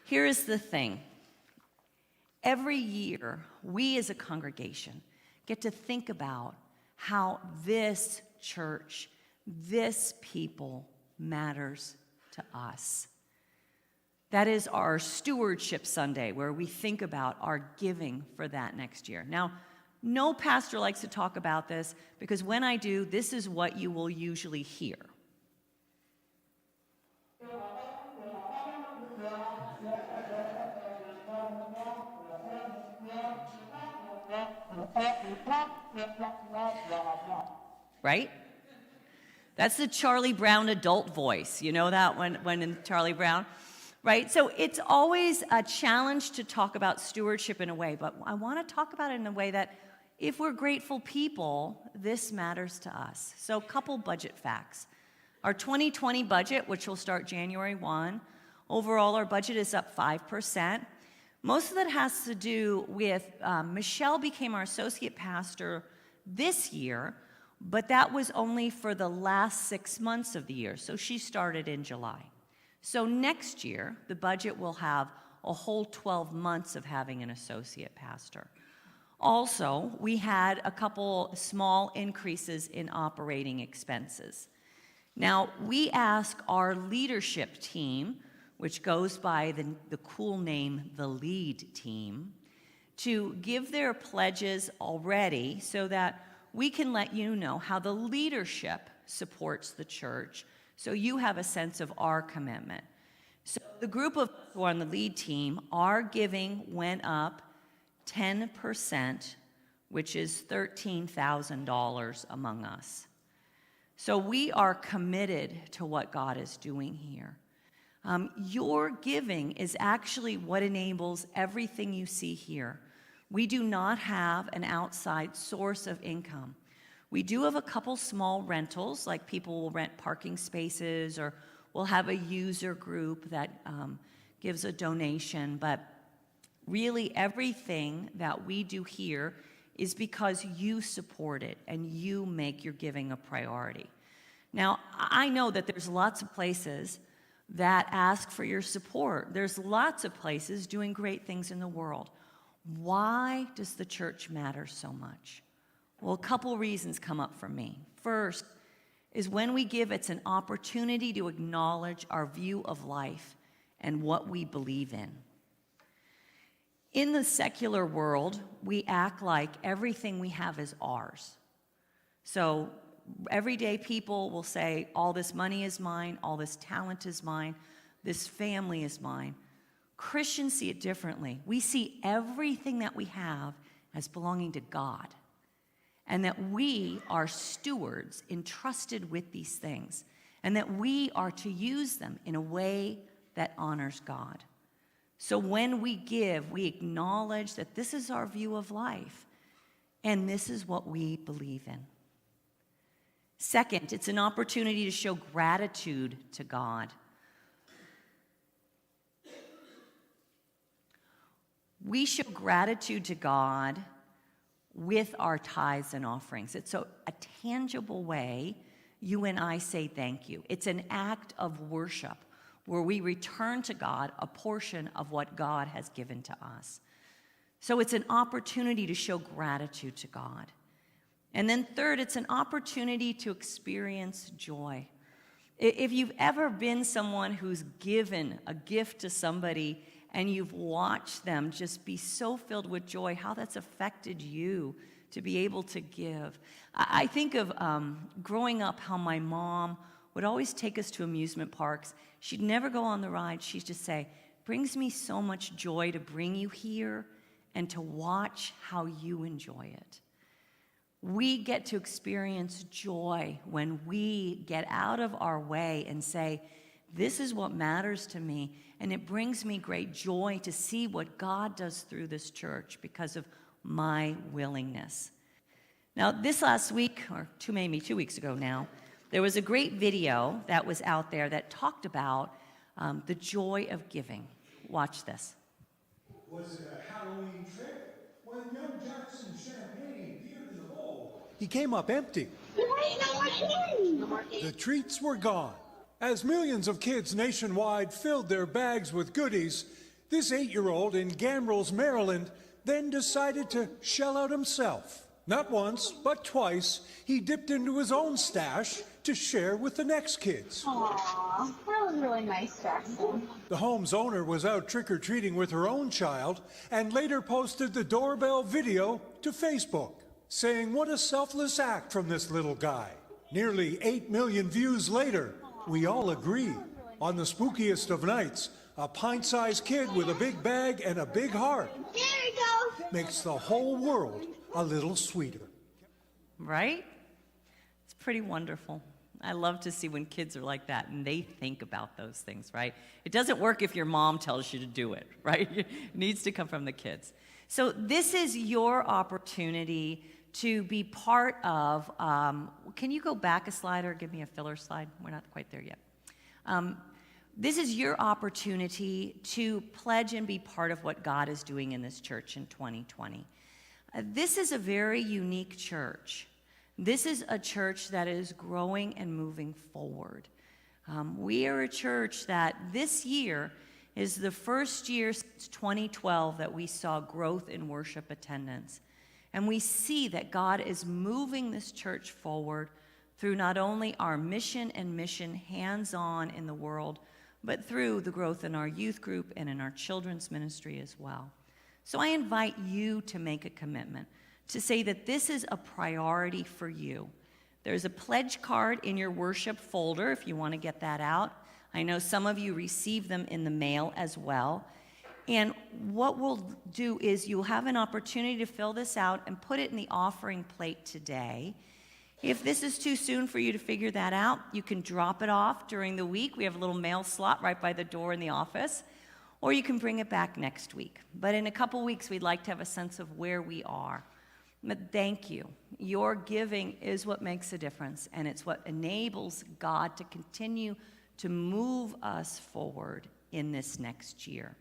Here is the thing. Every year, we as a congregation get to think about how this church, this people matters to us. That is our Stewardship Sunday, where we think about our giving for that next year. Now, no pastor likes to talk about this because when I do, this is what you will usually hear. Right? That's the Charlie Brown adult voice. You know that when in Charlie Brown? Right? So it's always a challenge to talk about stewardship in a way, but I want to talk about it in a way that if we're grateful people, this matters to us. So a couple budget facts. Our 2020 budget, which will start January 1, overall our budget is up 5%. Most of that has to do with Michelle became our associate pastor this year, but that was only for the last 6 months of the year, so she started in July. So next year, the budget will have a whole 12 months of having an associate pastor. Also, we had a couple small increases in operating expenses. Now, we ask our leadership team, which goes by the cool name, the LEAD team, to give their pledges already so that we can let you know how the leadership supports the church, so you have a sense of our commitment. So the group of us who are on the LEAD team, our giving went up 10%, which is $13,000 among us. So we are committed to what God is doing here. Your giving is actually what enables everything you see here. We do not have an outside source of income. We do have a couple small rentals, like people will rent parking spaces, or we'll have a user group that gives a donation, but really everything that we do here is because you support it and you make your giving a priority. Now, I know that there's lots of places that ask for your support. There's lots of places doing great things in the world. Why does the church matter so much? Well, a couple reasons come up for me. First is when we give, it's an opportunity to acknowledge our view of life and what we believe in. In the secular world, we act like everything we have is ours. So everyday people will say, all this money is mine, all this talent is mine, this family is mine. Christians see it differently. We see everything that we have as belonging to God, and that we are stewards entrusted with these things, and that we are to use them in a way that honors God. So when we give, we acknowledge that this is our view of life, and this is what we believe in. Second, it's an opportunity to show gratitude to God. We show gratitude to God with our tithes and offerings. It's a tangible way you and I say thank you. It's an act of worship where we return to God a portion of what God has given to us. So it's an opportunity to show gratitude to God. And then third, it's an opportunity to experience joy. If you've ever been someone who's given a gift to somebody and you've watched them just be so filled with joy, how that's affected you to be able to give. I think of growing up, how my mom would always take us to amusement parks. She'd never go on the ride. She'd just say, brings me so much joy to bring you here and to watch how you enjoy it. We get to experience joy when we get out of our way and say, this is what matters to me, and it brings me great joy to see what God does through this church because of my willingness. Now, this last week, or maybe 2 weeks ago now, there was a great video that was out there that talked about the joy of giving. Watch this. Was it a Halloween trick? When young Jackson Champagne peered in the bowl, he came up empty. The treats were gone. As millions of kids nationwide filled their bags with goodies, This 8-year-old in Gambrels, Maryland, then decided to shell out himself. Not once, but twice, he dipped into his own stash to share with the next kids. Aww, that was really nice, Jackson. The home's owner was out trick-or-treating with her own child and later posted the doorbell video to Facebook, saying what a selfless act from this little guy. Nearly 8 million views later, we all agree. On the spookiest of nights, a pint-sized kid with a big bag and a big heart There we go. makes the whole world a little sweeter. Right? It's pretty wonderful. I love to see when kids are like that and they think about those things, right? It doesn't work if your mom tells you to do it, right? It needs to come from the kids. So this is your opportunity to be part of, can you go back a slide or give me a filler slide? We're not quite there yet. This is your opportunity to pledge and be part of what God is doing in this church in 2020. This is a very unique church. This is a church that is growing and moving forward. We are a church that this year is the first year since 2012 that we saw growth in worship attendance. And we see that God is moving this church forward through not only our mission and mission hands-on in the world, but through the growth in our youth group and in our children's ministry as well. So I invite you to make a commitment to say that this is a priority for you. There's a pledge card in your worship folder if you want to get that out. I know some of you receive them in the mail as well. And what we'll do is you'll have an opportunity to fill this out and put it in the offering plate today. If this is too soon for you to figure that out, you can drop it off during the week. We have a little mail slot right by the door in the office. Or you can bring it back next week. But in a couple weeks, we'd like to have a sense of where we are. But thank you. Your giving is what makes a difference, and it's what enables God to continue to move us forward in this next year.